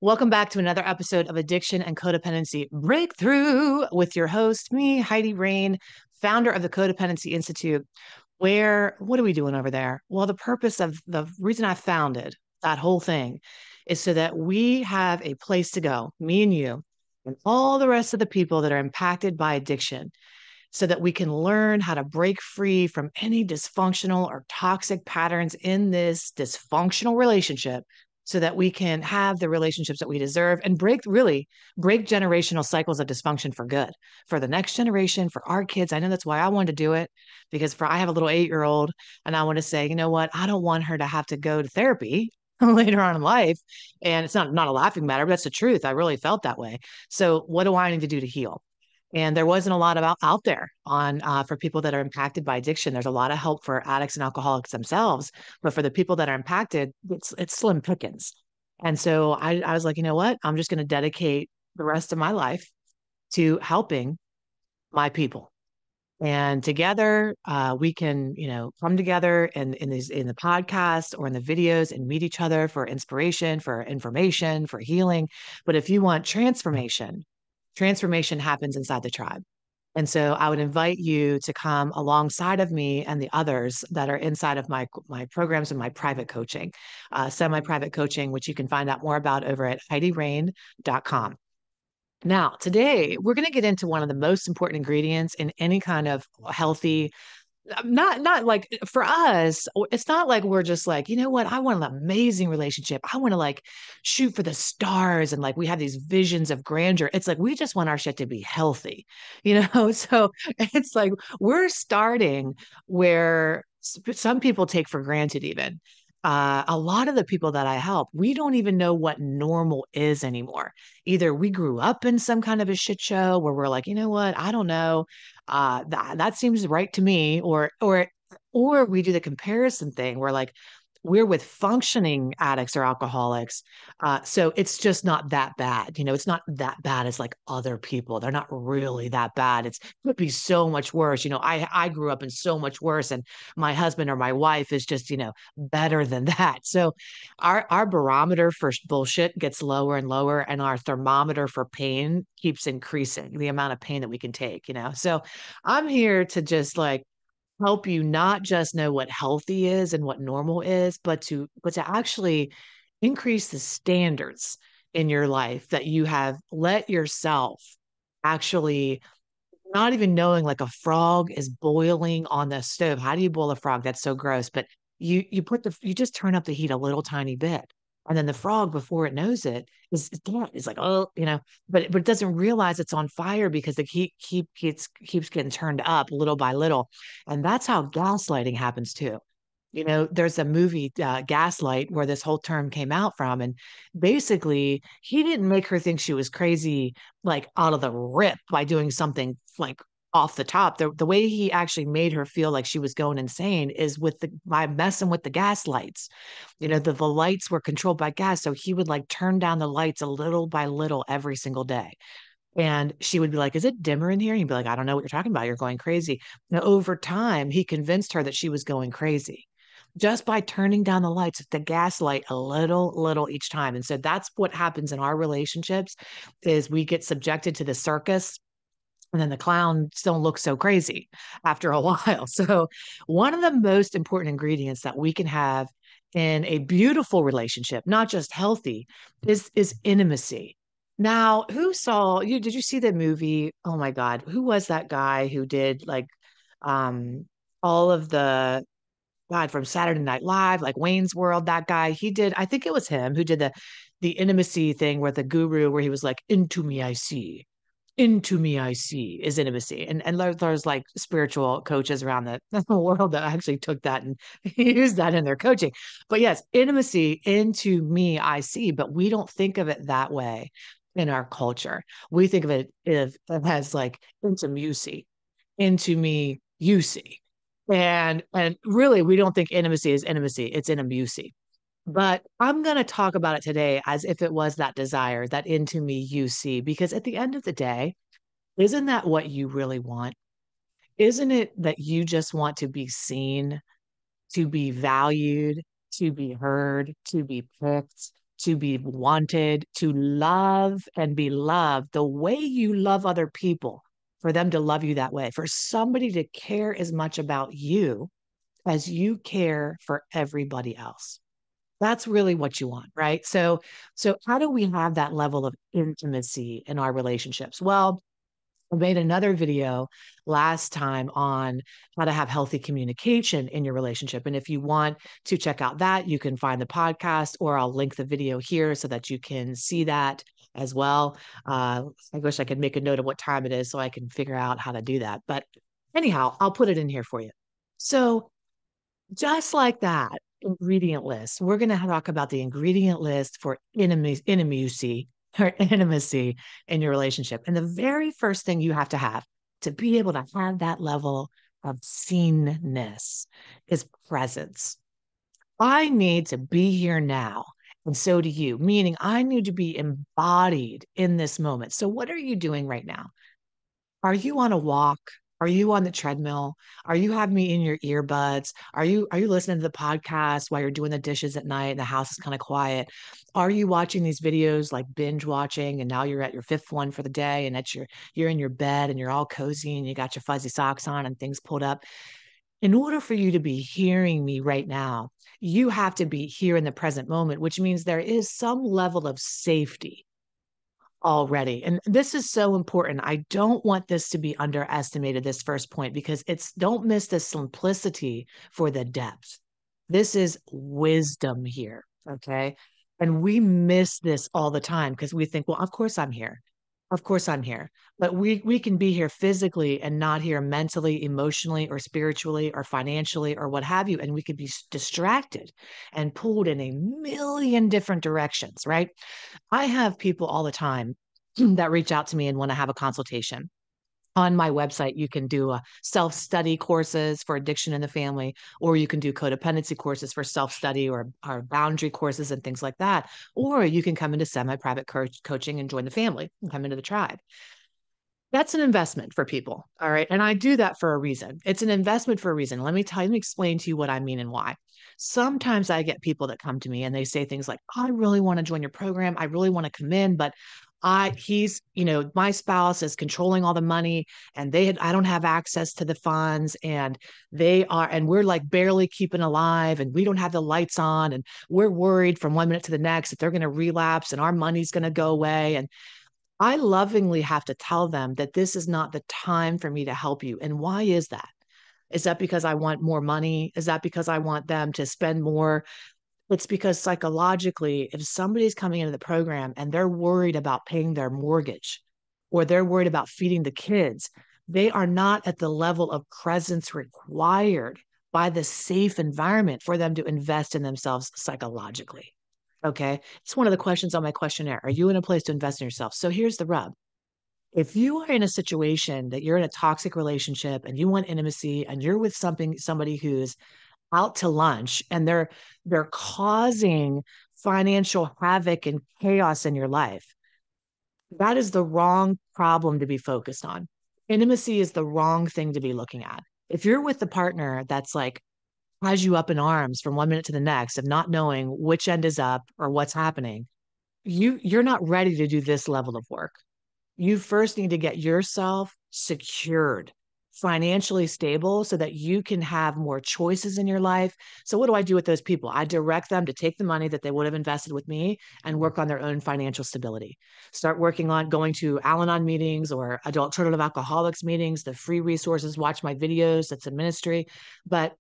Welcome back to another episode of Addiction and Codependency Breakthrough with your host, me, Heidi Rain, founder of the Codependency Institute. Where, what are we doing over there? Well, the purpose of the reason I founded that whole thing is so that we have a place to go, me and you, and all the rest of the people that are impacted by addiction, so that we can learn how to break free from any dysfunctional or toxic patterns in this dysfunctional relationship so that we can have the relationships that we deserve and break generational cycles of dysfunction for good for the next generation, for our kids. I know that's why I wanted to do it, because I have a little 8-year-old and I want to say, you know what, I don't want her to have to go to therapy later on in life. And it's not a laughing matter, but that's the truth. I really felt that way. So what do I need to do to heal? And there wasn't a lot of out there on for people that are impacted by addiction. There's a lot of help for addicts and alcoholics themselves, but for the people that are impacted, it's slim pickings. And so I was like, you know what? I'm just going to dedicate the rest of my life to helping my people. And together, we can, come together in the podcast or in the videos and meet each other for inspiration, for information, for healing. But if you want transformation happens inside the tribe. And so I would invite you to come alongside of me and the others that are inside of my programs and my private coaching, semi-private coaching, which you can find out more about over at HeidiRain.com. Now, today we're going to get into one of the most important ingredients in any kind of healthy, not like for us, it's not like we're just like, you know what, I want an amazing relationship. I want to like shoot for the stars and like we have these visions of grandeur. It's like we just want our shit to be healthy, So it's like we're starting where some people take for granted even. A lot of the people that I help, we don't even know what normal is anymore. Either we grew up in some kind of a shit show where we're like, you know what, I don't know, that seems right to me, or we do the comparison thing where like we're with functioning addicts or alcoholics, so it's just not that bad. It's not that bad as like other people. They're not really that bad. It could be so much worse. I grew up in so much worse, and my husband or my wife is just better than that. So our barometer for bullshit gets lower and lower, and our thermometer for pain keeps increasing, the amount of pain that we can take. So I'm here to just like help you not just know what healthy is and what normal is, but to actually increase the standards in your life that you have let yourself actually, not even knowing like a frog is boiling on the stove. How do you boil a frog? That's so gross. But you just turn up the heat a little tiny bit. And then the frog, before it knows it, is dead. It's like, oh, but it doesn't realize it's on fire because the heat keeps getting turned up little by little. And that's how gaslighting happens too. There's a movie, Gaslight, where this whole term came out from. And basically, he didn't make her think she was crazy, like out of the rip by doing something like off the top. The way he actually made her feel like she was going insane is by messing with the gas lights. The lights were controlled by gas. So he would like turn down the lights a little by little every single day. And she would be like, "Is it dimmer in here?" And he'd be like, "I don't know what you're talking about. You're going crazy." Now, over time, he convinced her that she was going crazy just by turning down the lights, the gaslight a little each time. And so that's what happens in our relationships is we get subjected to the circus, and then the clowns don't look so crazy after a while. So one of the most important ingredients that we can have in a beautiful relationship, not just healthy, is intimacy. Now, did you see the movie? Oh my God, who was that guy who did like um all of the God from Saturday Night Live, like Wayne's World, that guy? He did, I think it was him who did the intimacy thing where the guru, where he was like, into me I see is intimacy. And there's like spiritual coaches around the world that actually took that and used that in their coaching. But yes, intimacy, into me I see, but we don't think of it that way in our culture. We think of it as like intimacy, into me you see. And really we don't think intimacy is intimacy, it's intimacy. But I'm going to talk about it today as if it was that desire, that into me you see, because at the end of the day, isn't that what you really want? Isn't it that you just want to be seen, to be valued, to be heard, to be picked? to be wanted, to love and be loved the way you love other people, for them to love you that way, for somebody to care as much about you as you care for everybody else. That's really what you want, right? So how do we have that level of intimacy in our relationships? Well, I made another video last time on how to have healthy communication in your relationship. And if you want to check out that, you can find the podcast, or I'll link the video here so that you can see that as well. I wish I could make a note of what time it is so I can figure out how to do that. But anyhow, I'll put it in here for you. So just like that ingredient list, we're going to talk about the ingredient list for intimacy or intimacy in your relationship. And the very first thing you have to be able to have that level of seenness is presence. I need to be here now. And so do you, meaning I need to be embodied in this moment. So, what are you doing right now? Are you on a walk? Are you on the treadmill? Are you having me in your earbuds? Are you listening to the podcast while you're doing the dishes at night and the house is kind of quiet? Are you watching these videos like binge watching and now you're at your fifth one for the day and you're in your bed and you're all cozy and you got your fuzzy socks on and things pulled up? In order for you to be hearing me right now, you have to be here in the present moment, which means there is some level of safety already. And this is so important. I don't want this to be underestimated, this first point, because don't miss the simplicity for the depth. This is wisdom here. Okay. And we miss this all the time because we think, well, of course I'm here. Of course I'm here. But we can be here physically and not here mentally, emotionally, or spiritually, or financially, or what have you. And we could be distracted and pulled in a million different directions, right? I have people all the time that reach out to me and want to have a consultation. On my website, you can do self-study courses for addiction in the family, or you can do codependency courses for self-study or boundary courses and things like that. Or you can come into semi-private coaching and join the family and come into the tribe. That's an investment for people. All right. And I do that for a reason. It's an investment for a reason. Let me explain to you what I mean and why. Sometimes I get people that come to me and they say things like, I really want to join your program. I really want to come in, but my spouse is controlling all the money and I don't have access to the funds and we're like barely keeping alive and we don't have the lights on and we're worried from one minute to the next that they're going to relapse and our money's going to go away. And I lovingly have to tell them that this is not the time for me to help you. And why is that? Is that because I want more money? Is that because I want them to spend more? It's because psychologically, if somebody's coming into the program and they're worried about paying their mortgage or they're worried about feeding the kids, they are not at the level of presence required by the safe environment for them to invest in themselves psychologically. Okay. It's one of the questions on my questionnaire. Are you in a place to invest in yourself? So here's the rub. If you are in a situation that you're in a toxic relationship and you want intimacy and you're with somebody who's out to lunch and they're causing financial havoc and chaos in your life, that is the wrong problem to be focused on. Intimacy is the wrong thing to be looking at. If you're with the partner that's like has you up in arms from one minute to the next of not knowing which end is up or what's happening, you're not ready to do this level of work. You first need to get yourself secured, financially stable so that you can have more choices in your life. So what do I do with those people? I direct them to take the money that they would have invested with me and work on their own financial stability. Start working on going to Al-Anon meetings or adult alternative alcoholics meetings, the free resources, watch my videos, that's a ministry. But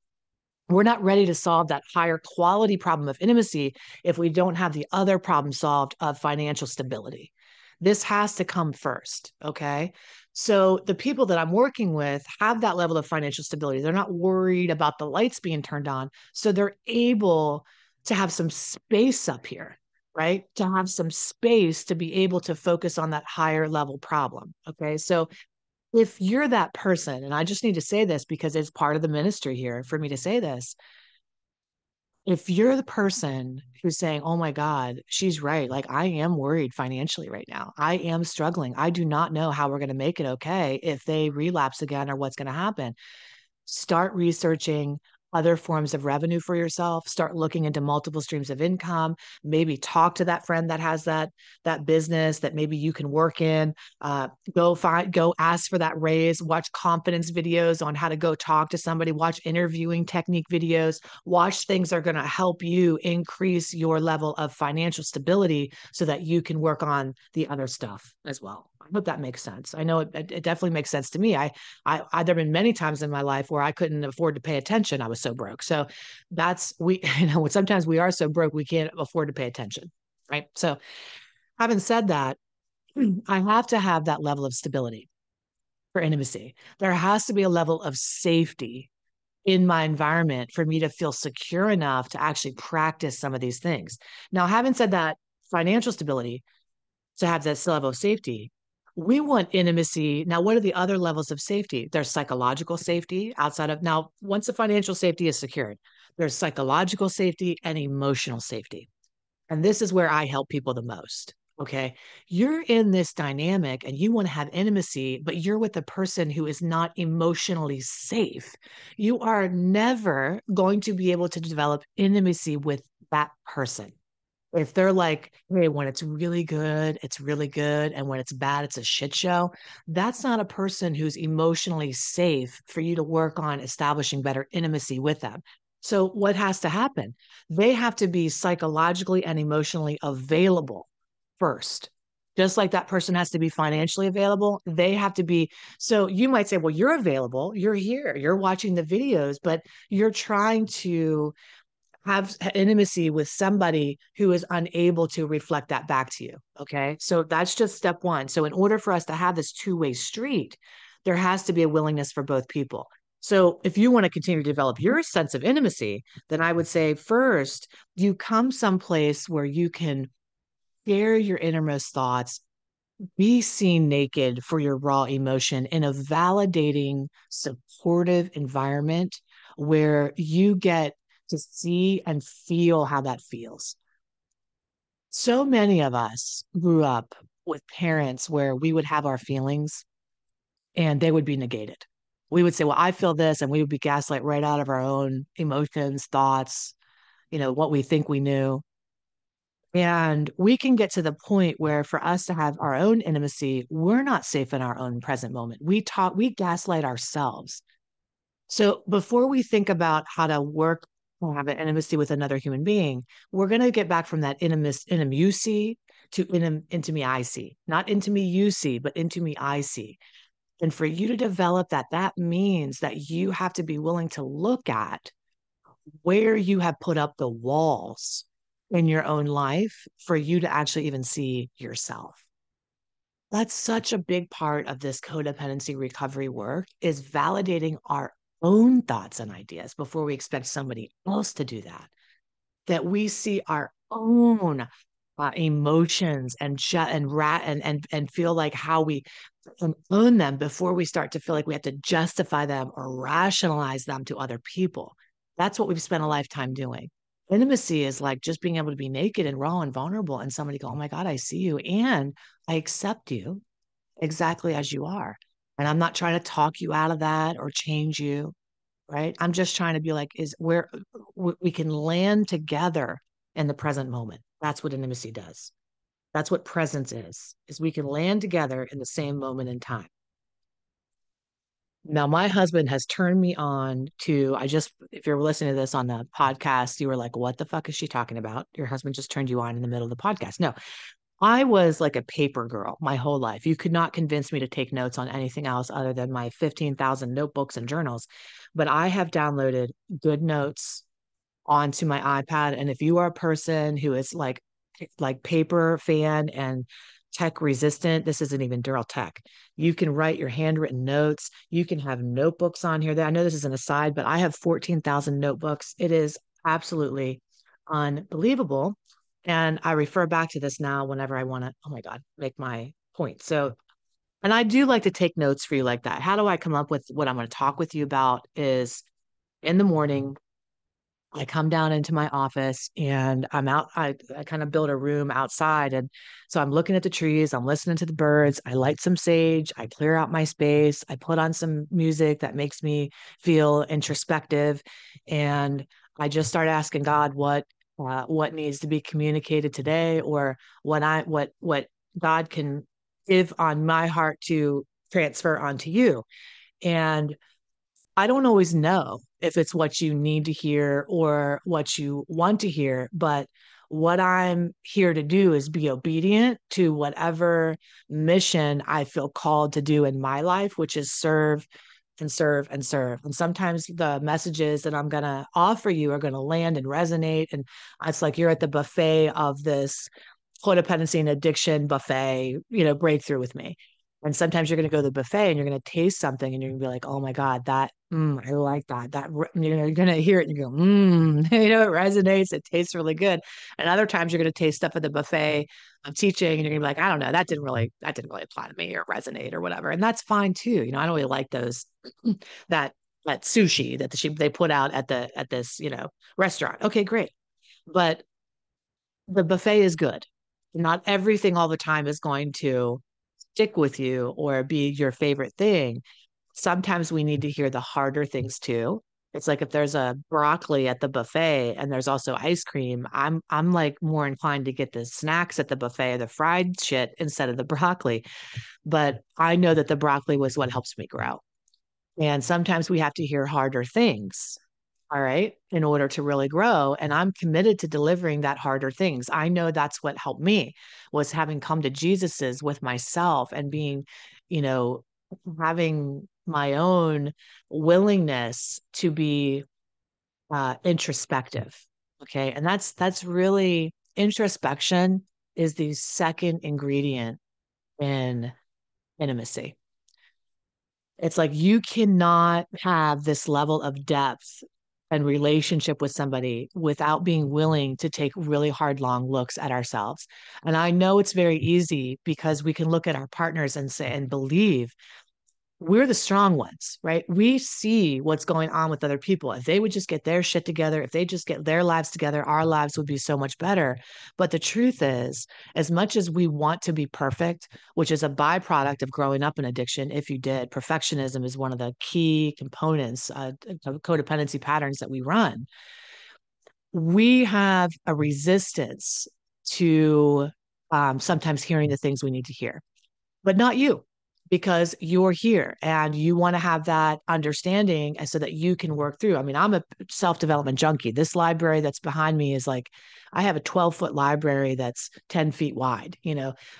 we're not ready to solve that higher quality problem of intimacy if we don't have the other problem solved of financial stability. This has to come first. Okay. So the people that I'm working with have that level of financial stability. They're not worried about the lights being turned on. So they're able to have some space up here, right? To have some space to be able to focus on that higher level problem. Okay. So if you're that person, and I just need to say this because it's part of the ministry here for me to say this. If you're the person who's saying, oh my God, she's right. Like I am worried financially right now. I am struggling. I do not know how we're going to make it okay if they relapse again or what's going to happen. Start researching other forms of revenue for yourself, start looking into multiple streams of income, maybe talk to that friend that has that business that maybe you can work in, go ask for that raise, watch confidence videos on how to go talk to somebody, watch interviewing technique videos, watch things that are going to help you increase your level of financial stability so that you can work on the other stuff as well. I hope that makes sense. I know it definitely makes sense to me. There have been many times in my life where I couldn't afford to pay attention. I was so broke. So sometimes we are so broke, we can't afford to pay attention. Right. So having said that, I have to have that level of stability for intimacy. There has to be a level of safety in my environment for me to feel secure enough to actually practice some of these things. Now, having said that, financial stability, to have this level of safety, we want intimacy. Now, what are the other levels of safety? There's psychological safety outside of, now, once the financial safety is secured, there's psychological safety and emotional safety. And this is where I help people the most. Okay. You're in this dynamic and you want to have intimacy, but you're with a person who is not emotionally safe. You are never going to be able to develop intimacy with that person. If they're like, hey, when it's really good, it's really good. And when it's bad, it's a shit show. That's not a person who's emotionally safe for you to work on establishing better intimacy with them. So, what has to happen? They have to be psychologically and emotionally available first. Just like that person has to be financially available, they have to be. So, you might say, well, you're available, you're here, you're watching the videos, but you're trying to have intimacy with somebody who is unable to reflect that back to you. Okay. So that's just step one. So, in order for us to have this two-way street, there has to be a willingness for both people. So, if you want to continue to develop your sense of intimacy, then I would say first, you come someplace where you can share your innermost thoughts, be seen naked for your raw emotion in a validating, supportive environment where you get to see and feel how that feels. So many of us grew up with parents where we would have our feelings and they would be negated. We would say, well, I feel this, and we would be gaslight right out of our own emotions, thoughts, what we think we knew. And we can get to the point where for us to have our own intimacy, we're not safe in our own present moment. We gaslight ourselves. So before we think about how to work or have an intimacy with another human being, we're going to get back from that intimacy to into me I see, not into me you see, but into me I see. And for you to develop that, that means that you have to be willing to look at where you have put up the walls in your own life for you to actually even see yourself. That's such a big part of this codependency recovery work is validating our own thoughts and ideas before we expect somebody else to do that. That we see our own emotions and feel like how we own them before we start to feel like we have to justify them or rationalize them to other people. That's what we've spent a lifetime doing. Intimacy is like just being able to be naked and raw and vulnerable, and somebody go, "Oh my God, I see you, and I accept you exactly as you are." And I'm not trying to talk you out of that or change you, right? I'm just trying to be like, is where we can land together in the present moment. That's what intimacy does. That's what presence is we can land together in the same moment in time. Now, my husband has turned me on to, if you're listening to this on the podcast, you were like, what the fuck is she talking about? Your husband just turned you on in the middle of the podcast. No, I was like a paper girl my whole life. You could not convince me to take notes on anything else other than my 15,000 notebooks and journals. But I have downloaded good notes onto my iPad. And if you are a person who is like paper fan and tech resistant, this isn't even Dural Tech. You can write your handwritten notes. You can have notebooks on here. I know this is an aside, but I have 14,000 notebooks. It is absolutely unbelievable. And I refer back to this now whenever I want to, oh my God, make my point. So, and I do like to take notes for you like that. How do I come up with what I'm going to talk with you about is in the morning, I come down into my office and I'm out. I kind of build a room outside. And so I'm looking at the trees, I'm listening to the birds. I light some sage, I clear out my space, I put on some music that makes me feel introspective. And I just start asking God what needs to be communicated today, or what God can give on my heart to transfer onto you. And I don't always know if it's what you need to hear or what you want to hear, but what I'm here to do is be obedient to whatever mission I feel called to do in my life, which is serve and serve and serve. And sometimes the messages that I'm going to offer you are going to land and resonate. And it's like you're at the buffet of this codependency and addiction buffet, breakthrough with me. And sometimes you're going to go to the buffet and you're going to taste something and you're going to be like, oh my God, I like that. You're going to hear it and you go, it resonates. It tastes really good. And other times you're going to taste stuff at the buffet I'm teaching and you're going to be like, I don't know, that didn't really apply to me or resonate or whatever. And that's fine too. I don't really like those, that, that sushi that they put out at this, restaurant. Okay, great. But the buffet is good. Not everything all the time is going to stick with you or be your favorite thing. Sometimes we need to hear the harder things too. It's like if there's a broccoli at the buffet and there's also ice cream, I'm like more inclined to get the snacks at the buffet, the fried shit instead of the broccoli. But I know that the broccoli was what helps me grow. And sometimes we have to hear harder things, all right, in order to really grow. And I'm committed to delivering that harder things. I know that's what helped me was having come to Jesus's with myself and being, you know, having my own willingness to be introspective. Okay. And that's really introspection is the second ingredient in intimacy. It's like you cannot have this level of depth and relationship with somebody without being willing to take really hard, long looks at ourselves. And I know it's very easy because we can look at our partners and say and believe we're the strong ones, right? We see what's going on with other people. If they would just get their shit together, if they just get their lives together, our lives would be so much better. But the truth is, as much as we want to be perfect, which is a byproduct of growing up in addiction, if you did, perfectionism is one of the key components of codependency patterns that we run. We have a resistance to sometimes hearing the things we need to hear, but not you, because you're here and you want to have that understanding and so that you can work through. I mean, I'm a self-development junkie. This library that's behind me is like, I have a 12-foot library that's 10 feet wide,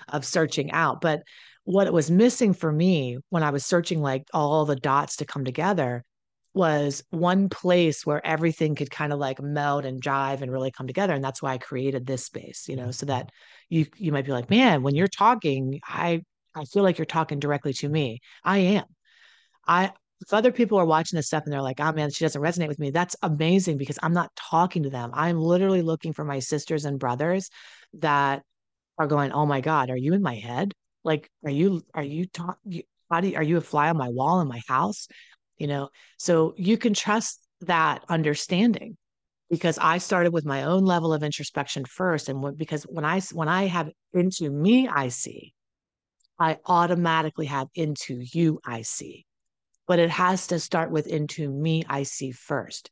of searching out. But what it was missing for me when I was searching like all the dots to come together was one place where everything could kind of like meld and jive and really come together. And that's why I created this space, so that you might be like, man, when you're talking, I feel like you're talking directly to me. I am. I If other people are watching this stuff and they're like, oh man, she doesn't resonate with me, that's amazing because I'm not talking to them. I'm literally looking for my sisters and brothers that are going, oh my God, are you in my head? Like, are you talking? Are you a fly on my wall in my house? You know, so you can trust that understanding because I started with my own level of introspection first. And because when I have into me, I automatically have into you, I see. But it has to start with into me, I see first.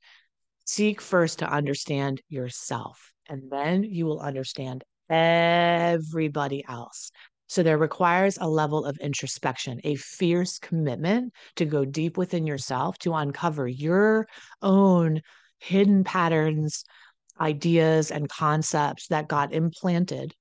Seek first to understand yourself, and then you will understand everybody else. So there requires a level of introspection, a fierce commitment to go deep within yourself to uncover your own hidden patterns, ideas, and concepts that got implanted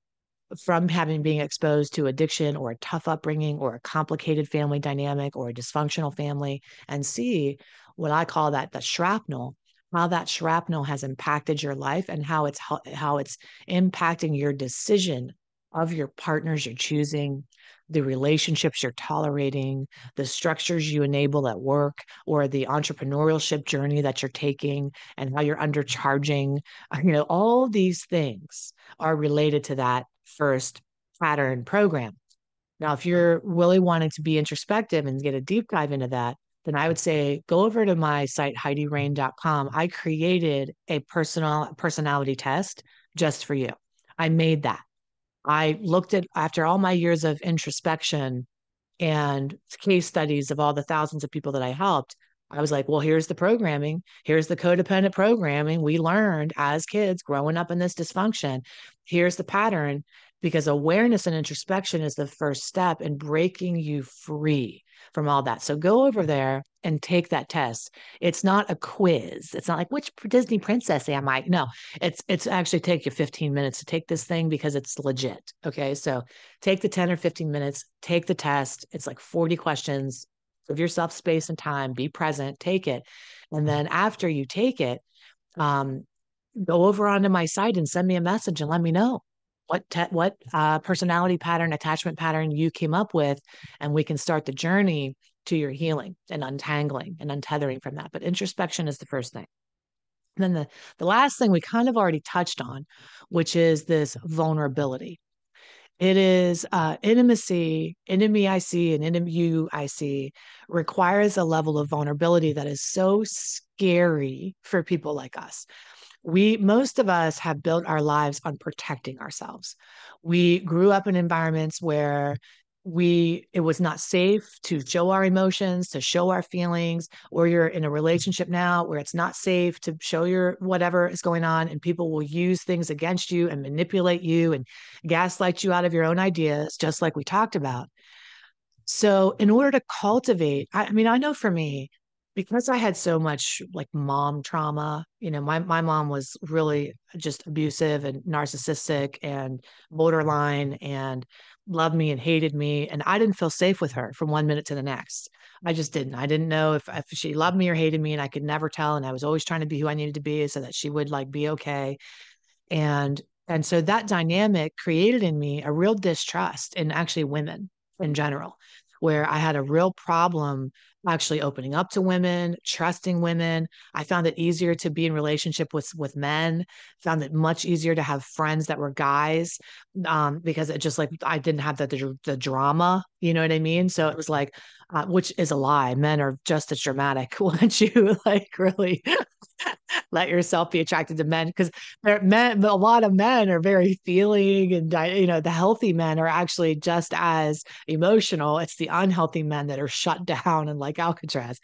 from having being exposed to addiction or a tough upbringing or a complicated family dynamic or a dysfunctional family and see what I call that the shrapnel, how that shrapnel has impacted your life and how it's impacting your decision of your partners you're choosing, the relationships you're tolerating, the structures you enable at work, or the entrepreneurship journey that you're taking, and how you're undercharging. All these things are related to that first pattern program. Now, if you're really wanting to be introspective and get a deep dive into that, then I would say go over to my site, HeidiRain.com. I created a personality test just for you. I made that. I looked at, after all my years of introspection and case studies of all the thousands of people that I helped, I was like, well, here's the programming. Here's the codependent programming we learned as kids growing up in this dysfunction. Here's the pattern, because awareness and introspection is the first step in breaking you free from all that. So go over there and take that test. It's not a quiz. It's not like, which Disney princess am I? No, it's actually take you 15 minutes to take this thing because it's legit. Okay. So take the 10 or 15 minutes, take the test. It's like 40 questions. Give yourself space and time, be present, take it. And then after you take it, um, go over onto my site and send me a message and let me know what personality pattern, attachment pattern you came up with, and we can start the journey to your healing and untangling and untethering from that. But introspection is the first thing. And then the last thing we kind of already touched on, which is this vulnerability. It is intimacy, enemy I see and enemy you I see requires a level of vulnerability that is so scary for people like us. Most of us have built our lives on protecting ourselves. We grew up in environments where it was not safe to show our emotions, to show our feelings, or you're in a relationship now where it's not safe to show your whatever is going on, and people will use things against you and manipulate you and gaslight you out of your own ideas, just like we talked about. So, in order to cultivate, I mean, I know for me, because I had so much like mom trauma, my mom was really just abusive and narcissistic and borderline and loved me and hated me. And I didn't feel safe with her from one minute to the next. I just didn't. I didn't know if she loved me or hated me, and I could never tell. And I was always trying to be who I needed to be so that she would like be okay. And and so that dynamic created in me a real distrust in actually women in general, where I had a real problem actually opening up to women, trusting women. I found it easier to be in relationship with men, found it much easier to have friends that were guys, because it just like I didn't have the drama, you know what I mean? So it was like, which is a lie. Men are just as dramatic once you like really let yourself be attracted to men, because a lot of men are very feeling, and the healthy men are actually just as emotional. It's the unhealthy men that are shut down and like Alcatraz.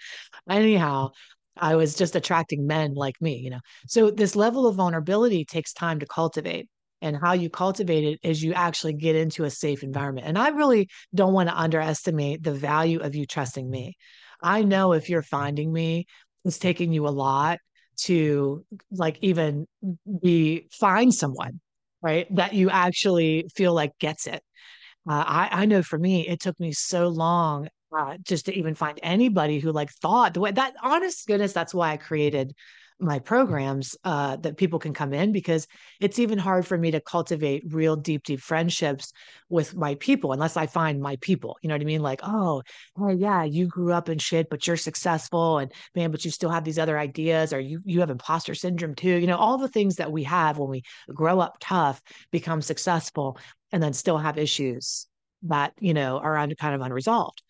Anyhow, I was just attracting men like me. So this level of vulnerability takes time to cultivate. And how you cultivate it is you actually get into a safe environment. And I really don't want to underestimate the value of you trusting me. I know if you're finding me, it's taking you a lot to like even find someone, right, that you actually feel like gets it. I know for me, it took me so long just to even find anybody who like thought the way that, honest goodness, that's why I created my programs, that people can come in, because it's even hard for me to cultivate real deep friendships with my people unless I find my people. You know what I mean? Like, oh yeah, you grew up in shit, but you're successful, and man, but you still have these other ideas, or you have imposter syndrome too. All the things that we have when we grow up tough, become successful, and then still have issues that are kind of unresolved.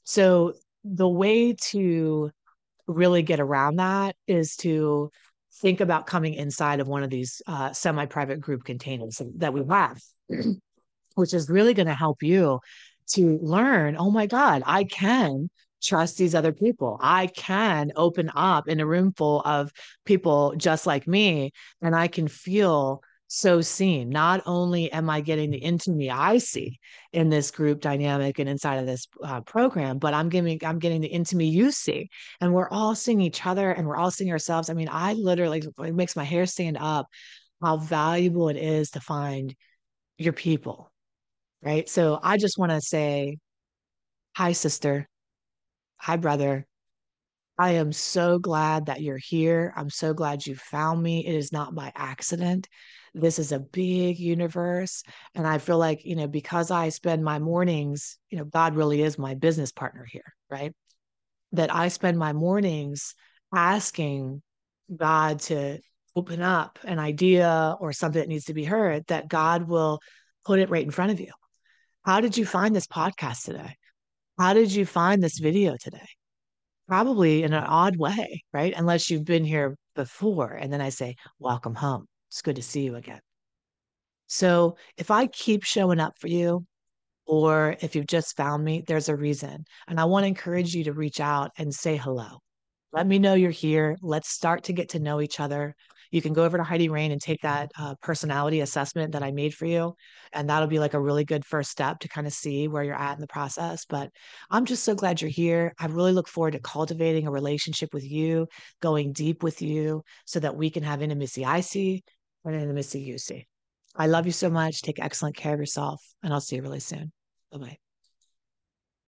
So the way to really get around that is to think about coming inside of one of these semi-private group containers that we have, which is really going to help you to learn, oh my God, I can trust these other people. I can open up in a room full of people just like me, and I can feel so seen. Not only am I getting the intimacy I see in this group dynamic and inside of this program, but I'm getting the intimacy you see, and we're all seeing each other and we're all seeing ourselves. I mean, I literally, it makes my hair stand up how valuable it is to find your people, right? So I just want to say, hi, sister. Hi, brother. I am so glad that you're here. I'm so glad you found me. It is not by accident. This is a big universe. And I feel like, because I spend my mornings, God really is my business partner here, right? That I spend my mornings asking God to open up an idea or something that needs to be heard, that God will put it right in front of you. How did you find this podcast today? How did you find this video today? probably in an odd way, right? Unless you've been here before. And then I say, welcome home. It's good to see you again. So if I keep showing up for you, or if you've just found me, there's a reason. And I want to encourage you to reach out and say hello. Let me know you're here. Let's start to get to know each other. You can go over to Heidi Rain and take that personality assessment that I made for you. And that'll be like a really good first step to kind of see where you're at in the process. But I'm just so glad you're here. I really look forward to cultivating a relationship with you, going deep with you so that we can have intimacy I see and intimacy you see. I love you so much. Take excellent care of yourself, and I'll see you really soon. Bye bye.